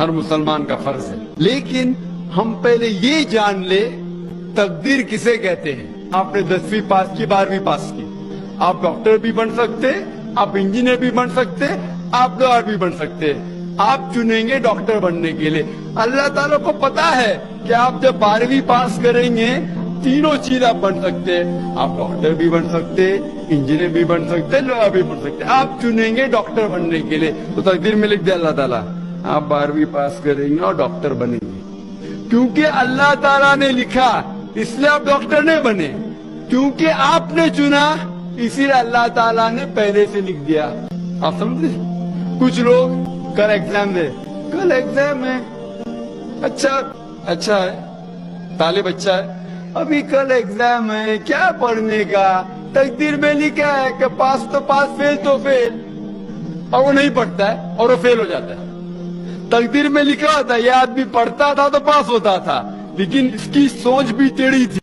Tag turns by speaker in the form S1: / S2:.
S1: ہر مسلمان کا فرض ہے. لیکن ہم پہلے یہ جان لے تقدیر کسے کہتے ہیں. آپ نے 10ویں پاس کی 12ویں پاس کی, آپ ڈاکٹر بھی بن سکتے, آپ انجینئر بھی بن سکتے, آپ لوئر بھی بن سکتے. آپ چنیں گے ڈاکٹر بننے کے لیے. اللہ تعالیٰ کو پتا ہے کہ آپ جب 12ویں پاس کریں گے تینوں چیز آپ بن سکتے. آپ ڈاکٹر بھی بن سکتے, انجینئر بھی بن سکتے, لوئر بھی بن سکتے. آپ چنیں گے ڈاکٹر بننے کے لیے تو تقدیر میں لکھ دے اللہ تعالیٰ آپ 12ویں پاس کریں گے اور ڈاکٹر بنیں گے. کیونکہ اللہ تعالیٰ نے لکھا اس لیے آپ ڈاکٹر نہیں بنے, کیونکہ آپ نے چنا اسی لیے اللہ تعالیٰ نے پہلے سے لکھ دیا. آپ سمجھتے. کچھ لوگ کل ایگزام دے, کل ایگزام ہے, اچھا ہے, طالب اچھا ہے, ابھی کل ایگزام ہے, کیا پڑھنے کا. تقدیر میں لکھا ہے کہ پاس تو پاس, فیل تو فیل, اور وہ نہیں پڑھتا ہے اور وہ فیل ہو جاتا ہے. تقدیر میں لکھا ہوتا ہے یہ آدمی پڑھتا تھا تو پاس ہوتا تھا, لیکن اس کی سوچ بھی ٹیڑھی تھی.